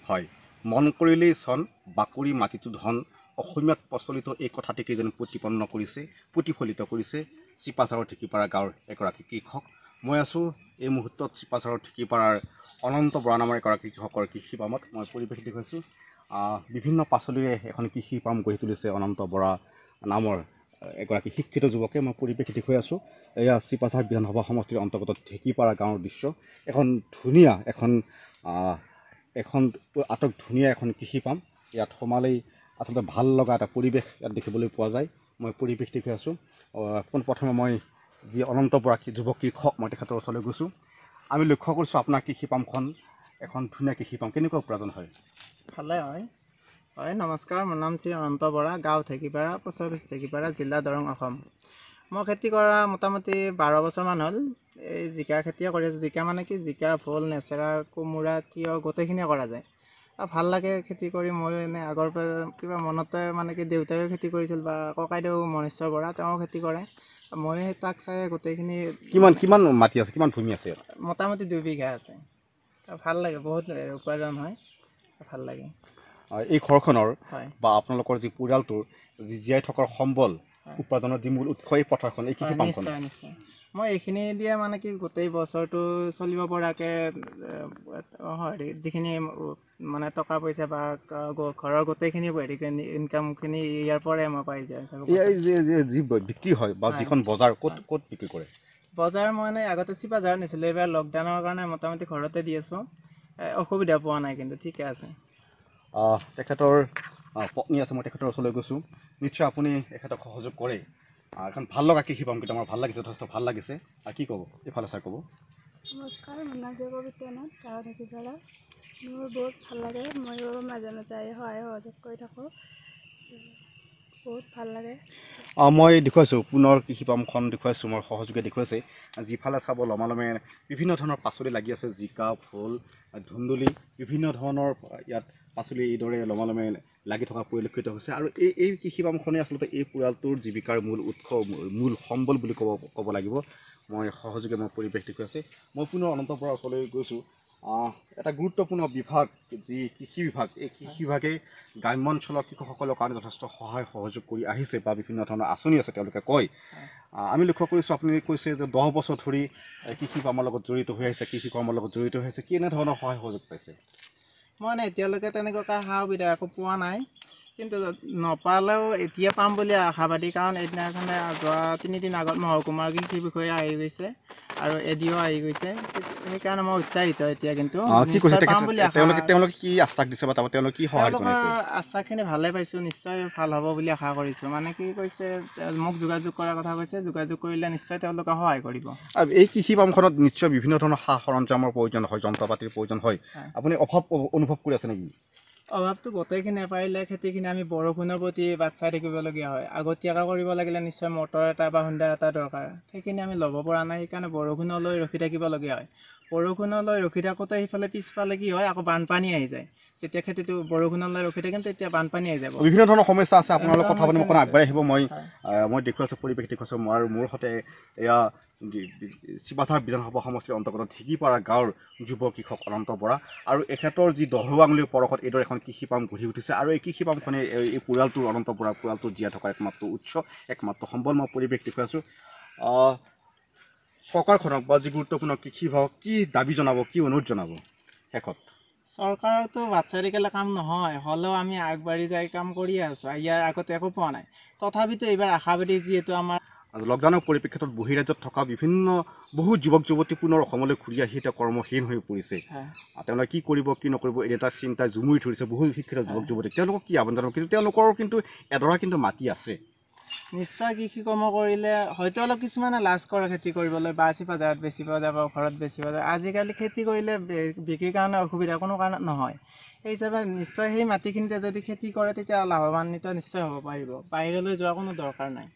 হয়, মন কৰিলেই চন বাকৰি মাটিটো ধন অসমীয়াত প্ৰচলিত এই কথাটিকে যেন প্ৰতিফলিত কৰিছে চিপাঝাৰৰ ঢেকীপাৰা গাঁৱৰ এগৰাকী কৃষক। মই আছোঁ এই মুহূৰ্তত চিপাঝাৰৰ ঢেকীপাৰাৰ অনন্ত বৰা নামৰ এগৰাকী কৃষকৰ কৃষি ফাৰ্মত মই পৰিৱেশ দেখুৱাইছোঁ। বিভিন্ন পাচলিৰে এখন কৃষি ফাৰ্ম গঢ়ি তুলিছে অনন্ত বৰা নামৰ এগৰাকী শিক্ষিত যুৱকে। মই পৰিৱেশ দেখুৱাই আছোঁ। এয়া চিপাঝাৰ বিধানসভা সমষ্টিৰ অন্তৰ্গত ঢেকীপাৰা গাঁৱৰ দৃশ্য। এখন ধুনীয়া এখন আটক ধুনীয়া এখন কৃষি ফাৰ্ম। ইয়াত সোমালেই আচলতে ভাল লগা এটা পৰিৱেশ ইয়াত দেখিবলৈ পোৱা যায়। মই পৰিৱেশ দেখুৱাই আছোঁ। পোনপ্ৰথমে মই যি অনন্ত বৰা যুৱ কৃষক মই তেখেতৰ ওচৰলৈ গৈছোঁ। আমি লক্ষ্য কৰিছোঁ আপোনাৰ কৃষি ফাৰ্মখন এখন ধুনীয়া কৃষি ফাৰ্ম। কেনেকুৱা উপাৰ্জন হয়? ভালে হয়। নমস্কাৰ, মোৰ নাম শ্ৰী অনন্ত বৰা, গাঁও ঢেকীপাৰা, পোষ্ট অফিচ ঢেকীপাৰা, জিলা দৰং, অসম। মই খেতি কৰা মোটামুটি 12 বছৰমান হ'ল। এই জিকা খেতিয়ে কৰি আছোঁ। জিকা মানে কি, জিকা, ভোল, নেচেৰা, কোমোৰা, তিয়ঁহ গোটেইখিনিয়ে কৰা যায়। ভাল লাগে খেতি কৰি। মই এনে আগৰ পৰা কিবা মনতে মানে কি দেউতাইও খেতি কৰিছিল বা ককাইদেউ মনেশ্বৰ বৰা তেওঁ খেতি কৰে। মই তাক চাই গোটেইখিনি। কিমান মাটি আছে, কিমান ভূমি আছে? মোটামুটি 2 বিঘা আছে। ভাল লাগে, বহুত উপাৰ্জন হয়, ভাল লাগে। এই ঘৰখনৰ হয় বা আপোনালোকৰ যি পৰিয়ালটোৰ যি জীয়াই থকাৰ সম্বল উপাৰ্জনৰ যি মূল উৎস এই পথাৰখন, এই কৃষি ফাৰ্মখন। নিশ্চয় মই এইখিনি দিয়ে মানে কি গোটেই বছৰটো চলিব পৰাকৈ যিখিনি মানে টকা পইচা বা ঘৰৰ গোটেইখিনি ইনকামখিনি ইয়াৰ পৰাই মই পাই যায়। যি বিক্ৰী হয় বা যিখন বজাৰ ক'ত বিক্ৰী কৰে? বজাৰ মই আগতে চিপাঝাৰ নিছিলোঁ। এইবাৰ লকডাউনৰ কাৰণে মোটামুটি ঘৰতে দি আছোঁ। অসুবিধা পোৱা নাই, কিন্তু ঠিকে আছে। তেখেতৰ পত্নী আছে, মই তেখেতৰ ওচৰলৈ গৈছোঁ। নিশ্চয় আপুনি এখেতক সহযোগ কৰে। এখন ভাল লগা কৃষি ফাৰ্ম কিন্তু আমাৰ ভাল লাগিছে, যথেষ্ট ভাল লাগিছে। কি ক'ব? এইফালে ছাৰ ক'ব। নমস্কাৰ, মোৰ নাম জয়কবিতানাথ, গাঁও ঢেকীপাৰা। মোৰ বহুত ভাল লাগে। ময়ো মাজে মাজে সহায় সহযোগ কৰি থাকোঁ। বহুত ভাল লাগে। মই দেখুৱাইছোঁ, পুনৰ কৃষি ফাৰ্মখন দেখুৱাইছোঁ, মোৰ সহযোগে দেখুৱাইছে। যিফালে চাব লমালমে বিভিন্ন ধৰণৰ পাচলি লাগি আছে। জিকা, ভোল, ধুন্দুলি, বিভিন্ন ধৰণৰ ইয়াত পাচলি এইদৰে লমালমে লাগি থকা পৰিলক্ষিত হৈছে। আৰু এই কৃষি ফাৰ্মখনেই আচলতে এই পৰিয়ালটোৰ জীৱিকাৰ মূল উৎস, মূল সম্বল বুলি ক'ব লাগিব। মই সহযোগে মই পৰিৱেশ দেখুৱাইছে। মই পুনৰ অনন্ত বৰাৰ ওচৰলৈ গৈছোঁ। এটা গুৰুত্বপূৰ্ণ বিভাগ যি কৃষি বিভাগ, এই কৃষি বিভাগে গ্ৰাম্যাঞ্চলৰ কৃষকসকলৰ কাৰণে যথেষ্ট সহায় সহযোগ কৰি আহিছে বা বিভিন্ন ধৰণৰ আঁচনি আছে তেওঁলোকে কয়। আমি লক্ষ্য কৰিছোঁ, আপুনি কৈছে যে 10 বছৰ ধৰি কৃষি ফাৰ্মৰ লগত জড়িত হৈ আহিছে, কৃষি কৰ্মৰ লগত জড়িত হৈ আছে। কি এনেধৰণৰ সহায় সহযোগ পাইছে? মই এতিয়ালৈকে তেনেকুৱা সা সুবিধা একো পোৱা নাই, কিন্তু নাপালেও এতিয়া পাম বুলি আশাবাদী। কাৰণ এইদিনাখনে যোৱা 3 দিন আগত মহকুমাৰ কৃষি বিষয়া আহি গৈছে আৰু এডিঅ' আহি গৈছে। সেইকাৰণে মই উৎসাহিত এতিয়া। কিন্তু পাম বুলি তেওঁলোকে কি আশ্বাস দিছে বা তেওঁলোকে কি সহায় তেওঁলোকৰ জনাইছে? আশ্বাসখিনি ভালে পাইছোঁ। নিশ্চয় ভাল হ'ব বুলি আশা কৰিছোঁ। মানে কি কৈছে, মোক যোগাযোগ কৰাৰ কথা কৈছে। যোগাযোগ কৰিলে নিশ্চয় তেওঁলোকে সহায় কৰিব। এই কৃষি ফাৰ্মখনত নিশ্চয় বিভিন্ন ধৰণৰ সা সৰঞ্জামৰ প্ৰয়োজন হয়, যন্ত্ৰ পাতিৰ প্ৰয়োজন হয়। আপুনি অভাৱ অনুভৱ কৰি আছে নেকি? অভাৱটো গোটেইখিনি পাৰিলে খেতিখিনি আমি বৰষুণৰ প্ৰতি বাট চাই থাকিবলগীয়া হয়। আগতীয়াকৈ কৰিব লাগিলে নিশ্চয় মটৰ এটা বা হুণ্ডা এটা দৰকাৰ। সেইখিনি আমি ল'ব পৰা নাই। সেইকাৰণে বৰষুণলৈ ৰখি থাকিবলগীয়া হয়। বৰষুণলৈ ৰখি থাকোঁতে সিফালে পিছফালে কি হয়, আকৌ বানপানী আহি যায়। যেতিয়া খেতিটো বৰষুণলৈ ৰখি থাকিম তেতিয়া বানপানী আহি যাব। বিভিন্ন ধৰণৰ সমস্যা আছে। আপোনালোক কথা পাতি অকণ আগবাঢ়ি আহিব। মই দেখুৱাইছোঁ, পৰিৱেশ দেখুৱাইছোঁ। আৰু মোৰ সৈতে এয়া চিপাঝাৰ বিধানসভা সমষ্টিৰ অন্তৰ্গত ঢেকীপাৰা গাঁৱৰ যুৱ কৃষক অনন্ত বৰা। আৰু এখেতৰ যি 10 আঙুলিৰ পৰশত এইদৰে এখন কৃষি ফাৰ্ম গঢ়ি উঠিছে। আৰু এই কৃষি ফাৰ্মখনে এই পৰিয়ালটোৰ, অনন্ত বৰা পৰিয়ালটোৰ জীয়াই থকা একমাত্ৰ উৎস, একমাত্ৰ সম্বল। মই পৰিৱেশ দেখুৱাইছোঁ। চৰকাৰখনক বা যি গুৰুত্বপূৰ্ণ কৃষি বিভাগক কি দাবী জনাব, কি অনুৰোধ জনাব শেষত? চৰকাৰতো বাট চাই থাকিলে কাম নহয়। হ'লেও আমি আগবাঢ়ি যাই কাম কৰিয়ে আছোঁ। ইয়াৰ আগতে একো পোৱা নাই। তথাপিতো এইবাৰ আশাবাদী, যিহেতু আমাৰ লকডাউনৰ পৰিপ্ৰেক্ষিতত বহিৰাজ্যত থকা বহু যুৱক যুৱতী পুনৰ অসমলৈ ঘূৰি আহি এতিয়া কৰ্মহীন হৈ পৰিছে। তেওঁলোকে কি কৰিব কি নকৰিব এই এটা চিন্তাই জুমুৰি ধৰিছে বহু শিক্ষিত যুৱক যুৱতী। তেওঁলোকক কি আহ্বান জনাব? কিন্তু তেওঁলোকৰ এডৰা মাটি আছে। নিশ্চয় কৃষি কৰ্ম কৰিলে হয়তো অলপ কিছুমানে লাজ কৰে খেতি কৰিবলৈ, বা চিপাঝাৰত বেচিব যাব, ঘৰত বেচিব যাব। আজিকালি খেতি কৰিলে বিক্ৰীৰ কাৰণে অসুবিধা কোনো কাৰণত নহয়। সেই হিচাপে নিশ্চয় সেই মাটিখিনিতে যদি খেতি কৰে তেতিয়া লাভৱান্বিত নিশ্চয় হ'ব পাৰিব। বাহিৰলৈ যোৱাৰ কোনো দৰকাৰ নাই।